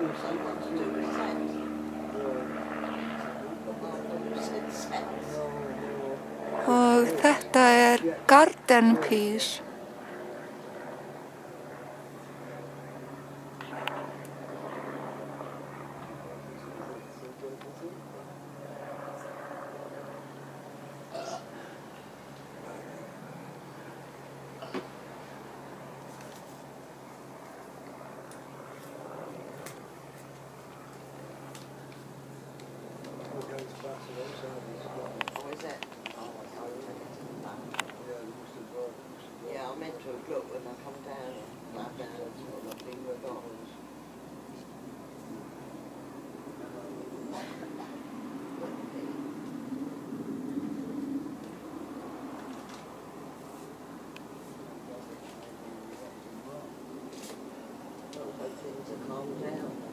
Something to do with sex. Og þetta garden peas. Oh, is it? Oh, yeah, I meant to have looked when I come down and lap down and see what lovely McDonald's. Hope things have calmed down.